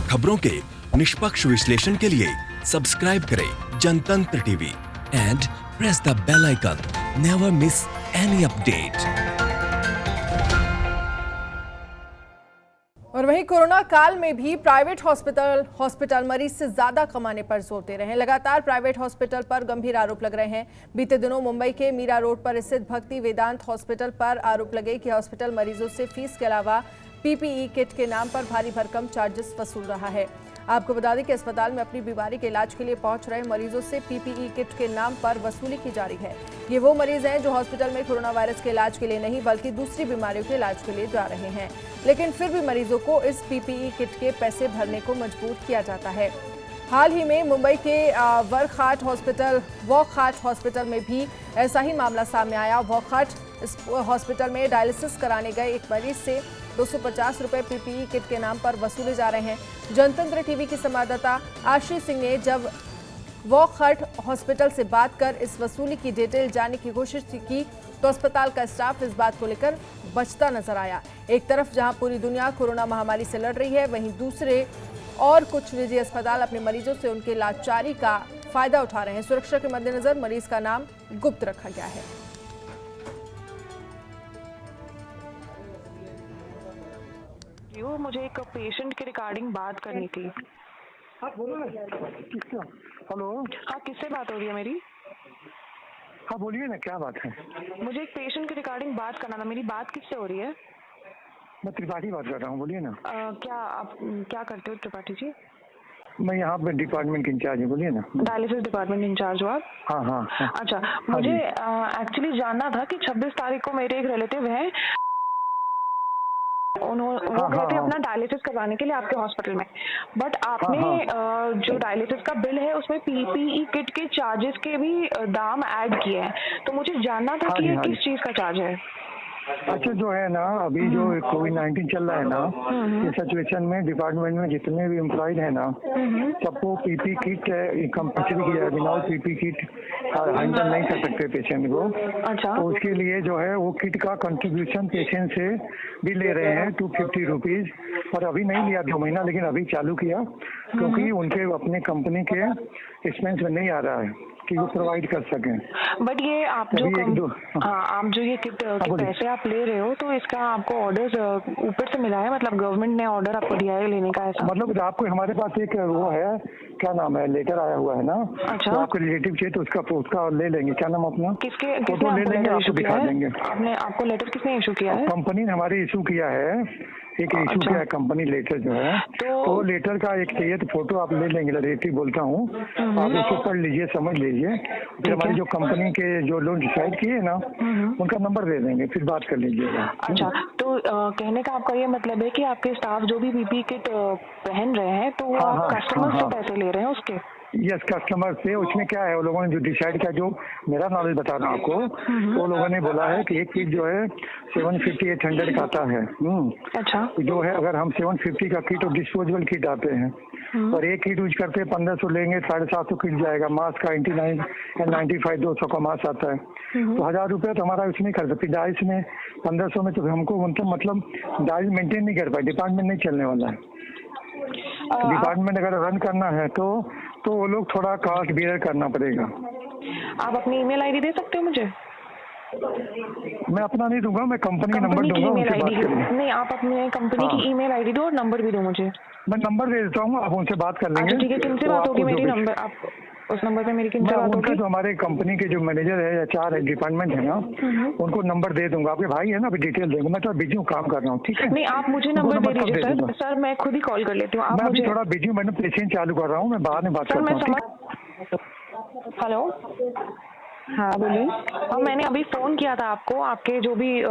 खबरों के निष्पक्ष विश्लेषण के लिए सब्सक्राइब करें Jantantra TV and press the bell icon. Never miss any update. और वहीं कोरोना काल में भी प्राइवेट हॉस्पिटल मरीज से ज्यादा कमाने पर जोर दे रहे हैं। लगातार प्राइवेट हॉस्पिटल पर गंभीर आरोप लग रहे हैं। बीते दिनों मुंबई के मीरा रोड पर स्थित भक्ति वेदांत हॉस्पिटल पर आरोप लगे कि हॉस्पिटल मरीजों से फीस के अलावा पीपीई किट के नाम पर भारी भरकम चार्जेस वसूल रहा है। आपको बता दें कि अस्पताल में अपनी बीमारी के इलाज के लिए पहुंच रहे मरीजों से पीपीई किट के नाम पर वसूली की जा रही है। ये वो मरीज हैं जो हॉस्पिटल में कोरोना वायरस के इलाज के लिए नहीं बल्कि दूसरी बीमारियों के इलाज के लिए जा रहे हैं, लेकिन फिर भी मरीजों को इस पीपीई किट के पैसे भरने को मजबूर किया जाता है। हाल ही में मुंबई के वॉकहार्ट हॉस्पिटल में भी ऐसा ही मामला सामने आया। वॉकहार्ट हॉस्पिटल में डायलिसिस कराने गए एक मरीज से 250 रुपए पीपीई किट के नाम पर वसूले जा रहे हैं। जनतंत्र टीवी की संवाददाता आशीष सिंह ने जब वॉकहार्ट हॉस्पिटल से बात कर इस वसूली की डिटेल जानने की कोशिश की तो अस्पताल का स्टाफ इस बात को लेकर बचता नजर आया। एक तरफ जहां पूरी दुनिया कोरोना महामारी से लड़ रही है, वहीं दूसरे और कुछ निजी अस्पताल अपने मरीजों से उनके लाचारी का फायदा उठा रहे हैं। सुरक्षा के मद्देनजर मरीज का नाम गुप्त रखा गया है। मुझे एक पेशेंट के रिगार्डिंग बात करनी थी। हाँ बोलो ना। किससे? हेलो। हाँ, किससे बात हो रही है मेरी? हाँ बोलिए ना, क्या बात है? मुझे एक पेशेंट के रिगार्डिंग बात करना था। मेरी बात किससे हो रही है? मैं त्रिपाठी बात कर रहा हूँ, बोलिए ना। क्या आप क्या करते हो त्रिपाठी जी? मैं यहाँ पे डिपार्टमेंट के इंचार्ज हूँ, बोलिए ना। डायलिसिस डिपार्टमेंट इंचार्ज हो आप? हाँ हाँ हाँ। अच्छा, मुझे एक्चुअली जानना था कि 26 तारीख को मेरे एक रिलेटिव है, वो गए थे अपना डायलिसिस करवाने के लिए आपके हॉस्पिटल में, बट आपने जो डायलिसिस का बिल है उसमें पीपीई किट के चार्जेस के भी दाम ऐड किए हैं, तो मुझे जानना था कि ये किस चीज का चार्ज है? अच्छा, जो है ना अभी जो कोविड-19 चल रहा है ना, इस सिचुएशन में डिपार्टमेंट में जितने भी एम्प्लॉयज है ना, सबको पीपी किट कंपल्सरी किया है। बिना पीपी किट हैंडल नहीं कर सकते पेशेंट को। अच्छा। तो उसके लिए जो है वो किट का कंट्रीब्यूशन पेशेंट से भी ले रहे हैं 250 रुपीज। और अभी नहीं लिया 2 महीना, लेकिन अभी चालू किया क्योंकि उनके अपने कंपनी के एक्सपेंस में नहीं आ रहा है कि वो प्रोवाइड कर सकें। बट ये आप जो आप जो ये किट के पैसे आप ले रहे हो, तो इसका आपको ऑर्डर ऊपर से मिला है? मतलब गवर्नमेंट ने ऑर्डर आपको दिया है लेने का? ऐसा मतलब आपको हमारे पास एक वो है, क्या नाम है, लेटर आया हुआ है ना। अच्छा। तो आपके रिलेटिव चाहिए तो उसका ले लेंगे। क्या नाम अपना? किसने फोटो ले लेंगे, आपको दिखा देंगे। आपको लेटर किसने इशू किया है? कंपनी ने हमारी इशू किया है, एक इशू किया है कंपनी लेटर जो है। तो लेटर का एक चाहिए तो फोटो आप ले लेंगे। रिलेटिव बोलता हूँ, आप उसको पढ़ लीजिए, समझ लीजिए। फिर हमारी जो कंपनी के जो लोग डिसाइड किए ना, उनका नंबर दे देंगे, फिर बात कर लीजिएगा। अच्छा, तो कहने का आपका ये मतलब है कि आपके स्टाफ जो भी पीपी किट पहन रहे हैं, तो वो आप कस्टमर से पैसे ले रहे हैं उसके? यस, कस्टमर से। उसमें क्या है, वो लोगों ने जो डिसाइड किया, जो मेरा नॉलेज बता रहा हूँ आपको, वो लोगों ने बोला है कि एक किट जो है 750-800 का आता है। अच्छा। जो है अगर हम 750 का किट और डिस्पोजेबल किट आते हैं और एक किट यूज करते हैं 1500 लेंगे, 750 किट जाएगा। मास्क का 99 या 95 200 का मास्क आता है, तो 1000 रुपये तो हमारा इसमें खर्च। फिर डाइस में 1500 में तो हमको मतलब डाइस मेंटेन नहीं कर पाए। डिपार्टमेंट नहीं चलने वाला है। डिपार्टमेंट अगर रन करना है तो वो लोग थोड़ा कॉस्ट बेयर करना पड़ेगा। आप अपनी ईमेल आईडी दे सकते हो मुझे? मैं अपना नहीं दूंगा, मैं कंपनी नंबर दूंगा, उनसे बात करेंगे। नहीं, आप अपने कंपनी की ईमेल आईडी दो और नंबर भी दो मुझे। मैं नंबर दे देता हूँ, आप उनसे बात कर लेंगे। ठीक है, किनसे बात होगी मेरी? नंबर आप उस नंबर पे मेरी किनसे बात होगी? जो हमारे कंपनी के जो मैनेजर है या 4 डिपार्टमेंट है ना, उनको नंबर दे दूंगा। आपके भाई है ना, अभी डिटेल देंगे। मैं थोड़ा बिजी हूँ, काम कर रहा हूँ। ठीक है? नहीं, आप मुझे नंबर दे दीजिए सर, मैं खुद ही कॉल कर लेती हूँ। मैं अभी थोड़ा बिजी हूँ, मैंने पेशेंट चालू कर रहा हूँ, मैं बाद में बात करता हूँ। हेलो। हाँ बोलिए। हाँ, मैंने अभी फ़ोन किया था आपको, आपके जो भी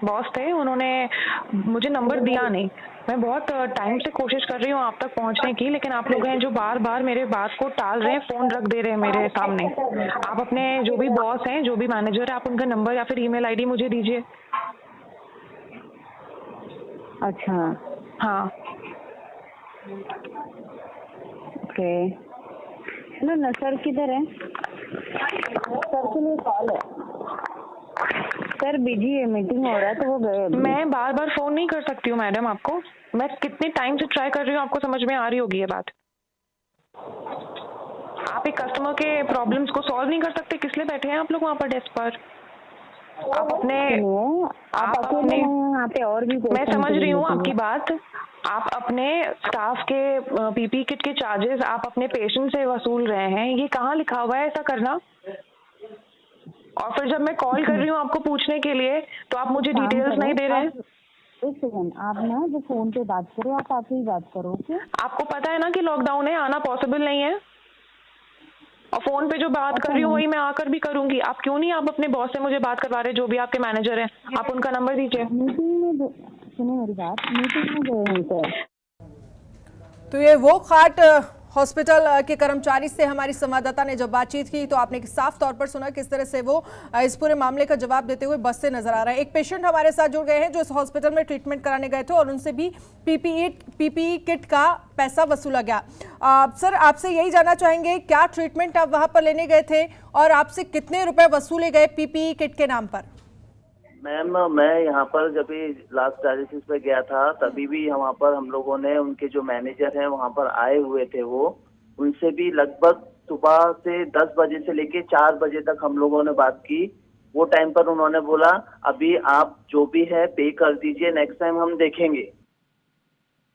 बॉस थे उन्होंने मुझे नंबर दिया नहीं। मैं बहुत टाइम से कोशिश कर रही हूँ आप तक पहुँचने की, लेकिन आप लोग हैं जो बार बार मेरे बात को टाल रहे हैं, फ़ोन रख दे रहे हैं मेरे सामने। आप अपने जो भी बॉस हैं, जो भी मैनेजर है, आप उनका नंबर या फिर ईमेल आईडी मुझे दीजिए। अच्छा। हाँ। ओके, सुनो ना, सर किधर है? सर के लिए कॉल है। सर बिजी है, मीटिंग हो रहा है तो वो गए अभी। मैं बार बार फोन नहीं कर सकती हूँ मैडम आपको। मैं कितने टाइम से ट्राई कर रही हूँ, आपको समझ में आ रही होगी ये बात। आप एक कस्टमर के प्रॉब्लम्स को सॉल्व नहीं कर सकते? किस लिए बैठे हैं आप लोग वहाँ पर डेस्क पर? आप अपने आप अकेले नहीं हैं, यहाँ पे और भी मैं समझ रही हूँ आपकी बात। आप अपने स्टाफ के पीपी किट के चार्जेस आप अपने पेशेंट से वसूल रहे हैं, ये कहाँ लिखा हुआ है ऐसा करना? और फिर जब मैं कॉल कर रही हूँ आपको पूछने के लिए तो आप मुझे डिटेल्स नहीं दे रहे हैं। एक सेकंड, आप ना जो फोन पे बात करो, आप आके ही बात करो। ओके, आपको पता है ना कि लॉकडाउन है, आना पॉसिबल नहीं है। और फोन पे जो बात कर रही हूँ वही मैं आकर भी करूंगी। आप क्यों नहीं आप अपने बॉस से मुझे बात करवा रहे, जो भी आपके मैनेजर हैं, आप उनका नंबर दीजिए। मीटिंग में सुनिए मेरी बात, मीटिंग में गए हैं सर। तो ये वो खाट हॉस्पिटल के कर्मचारी से हमारी संवाददाता ने जब बातचीत की तो आपने साफ तौर पर सुना किस तरह से वो इस पूरे मामले का जवाब देते हुए बस से नजर आ रहा है। एक पेशेंट हमारे साथ जुड़ गए हैं जो इस हॉस्पिटल में ट्रीटमेंट कराने गए थे और उनसे भी पीपीई किट का पैसा वसूला गया। सर, आपसे यही जानना चाहेंगे, क्या ट्रीटमेंट आप वहां पर लेने गए थे और आपसे कितने रुपए वसूले गए पीपीई किट के नाम पर? मैम, मैं यहाँ पर जब भी लास्ट डायलिसिस पे गया था तभी भी वहाँ पर हम लोगों ने उनके जो मैनेजर हैं वहाँ पर आए हुए थे, वो उनसे भी लगभग सुबह से 10 बजे से लेके 4 बजे तक हम लोगों ने बात की। वो टाइम पर उन्होंने बोला अभी आप जो भी है पे कर दीजिए, नेक्स्ट टाइम हम देखेंगे।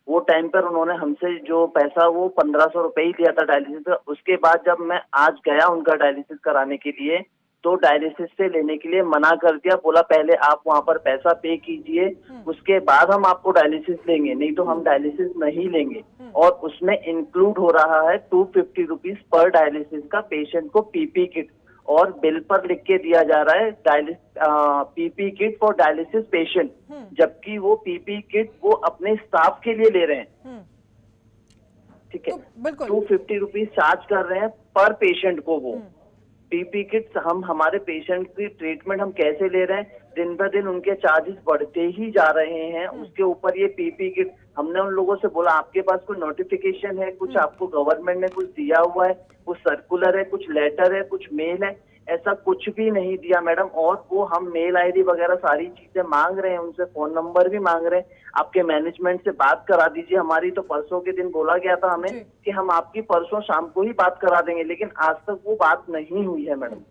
वो टाइम पर उन्होंने हमसे जो पैसा वो 1500 रुपये ही लिया था डायलिसिस का। उसके बाद जब मैं आज गया उनका डायलिसिस कराने के लिए तो डायलिसिस से लेने के लिए मना कर दिया, बोला पहले आप वहाँ पर पैसा पे कीजिए उसके बाद हम आपको डायलिसिस लेंगे, नहीं तो हम डायलिसिस नहीं लेंगे। और उसमें इंक्लूड हो रहा है 250 रुपीज पर डायलिसिस का पेशेंट को पीपी किट, और बिल पर लिख के दिया जा रहा है PP kit for dialysis patient, जबकि वो पीपी किट वो अपने स्टाफ के लिए ले रहे हैं। ठीक है, 250 रुपीज चार्ज कर रहे हैं पर पेशेंट को। वो पीपी किट्स हम हमारे पेशेंट की ट्रीटमेंट हम कैसे ले रहे हैं, दिन ब दिन उनके चार्जेस बढ़ते ही जा रहे हैं। उसके ऊपर ये पीपी किट, हमने उन लोगों से बोला आपके पास कोई नोटिफिकेशन है, कुछ आपको गवर्नमेंट ने कुछ दिया हुआ है, कुछ सर्कुलर है, कुछ लेटर है, कुछ मेल है? ऐसा कुछ भी नहीं दिया मैडम। और वो हम मेल आईडी वगैरह सारी चीजें मांग रहे हैं, उनसे फोन नंबर भी मांग रहे हैं, आपके मैनेजमेंट से बात करा दीजिए हमारी। तो परसों के दिन बोला गया था हमें कि हम आपकी परसों शाम को ही बात करा देंगे, लेकिन आज तक वो बात नहीं हुई है मैडम।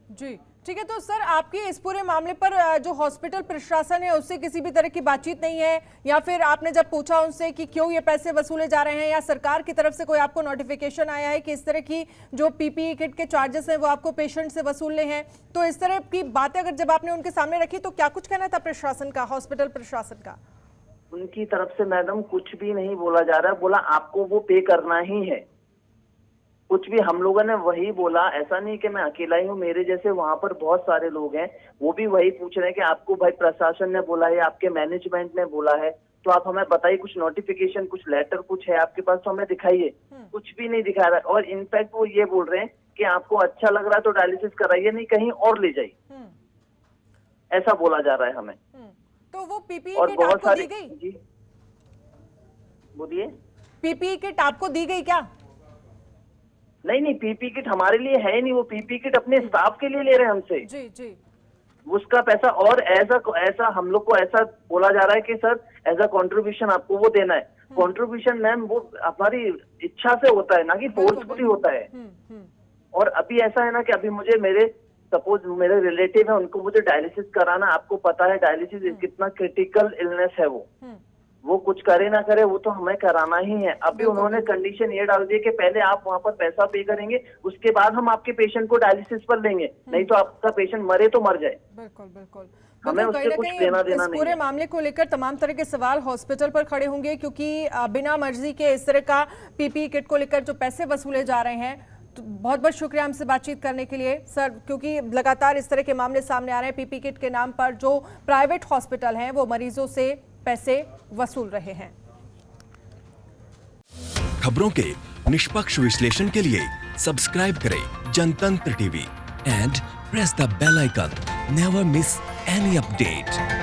जी ठीक है, तो सर आपकी इस पूरे मामले पर जो हॉस्पिटल प्रशासन है उससे किसी भी तरह की बातचीत नहीं है, या फिर आपने जब पूछा उनसे कि क्यों ये पैसे वसूले जा रहे हैं, या सरकार की तरफ से कोई आपको नोटिफिकेशन आया है कि इस तरह की जो पीपीई किट के चार्जेस हैं वो आपको पेशेंट से वसूलने हैं? तो इस तरह की बातें अगर जब आपने उनके सामने रखी तो क्या कुछ कहना था प्रशासन का, हॉस्पिटल प्रशासन का? उनकी तरफ से मैडम कुछ भी नहीं बोला जा रहा है, बोला आपको वो पे करना ही है। कुछ भी हम लोगों ने वही बोला, ऐसा नहीं कि मैं अकेला ही हूँ, मेरे जैसे वहां पर बहुत सारे लोग हैं, वो भी वही पूछ रहे हैं कि आपको भाई प्रशासन ने बोला है, आपके मैनेजमेंट ने बोला है, तो आप हमें बताइए कुछ नोटिफिकेशन, कुछ लेटर कुछ है आपके पास तो हमें दिखाइए। कुछ भी नहीं दिखा रहा है। और इनफैक्ट वो ये बोल रहे हैं कि आपको अच्छा लग रहा है तो डायलिसिस कराइए, नहीं कहीं और ले जाइए, ऐसा बोला जा रहा है हमें। तो वो पीपीई और किट बहुत आपको दी गई? जी बोलिए। पीपीई किट आपको दी गई क्या? नहीं, पीपी किट हमारे लिए है नहीं, वो पीपी किट अपने स्टाफ के लिए ले रहे हैं हमसे। जी जी, उसका पैसा, और ऐसा हम लोग को ऐसा बोला जा रहा है कि सर एज अ कंट्रीब्यूशन आपको वो देना है। कंट्रीब्यूशन मैम वो हमारी इच्छा से होता है, ना कि फोर्सफुली होता है। और अभी ऐसा है ना कि अभी मुझे सपोज मेरे रिलेटिव है, उनको मुझे डायलिसिस कराना, आपको पता है डायलिसिस कितना क्रिटिकल इलनेस है, वो कुछ करे ना करे वो तो हमें कराना ही है। अभी उन्होंने कंडीशन ये डाल दी कि पहले आप वहाँ पर पैसा पे करेंगे, उसके बाद हम आपके पेशेंट को डायलिसिस पर लेंगे, नहीं तो आपका पेशेंट मरे तो मर जाए। बिल्कुल बिल्कुल। हमें उससे कुछ लेना देना नहीं। पूरे मामले को लेकर तमाम तरह के सवाल हॉस्पिटल पर खड़े होंगे, क्योंकि बिना मर्जी के इस तरह का पीपीई किट को लेकर जो पैसे वसूले जा रहे हैं। तो बहुत बहुत शुक्रिया हमसे बातचीत करने के लिए सर, क्योंकि लगातार इस तरह के मामले सामने आ रहे हैं। पीपीई किट के नाम पर जो प्राइवेट हॉस्पिटल हैं वो मरीजों से पैसे वसूल रहे हैं। खबरों के निष्पक्ष विश्लेषण के लिए सब्सक्राइब करें Jantantra TV and press the bell icon. Never miss any update.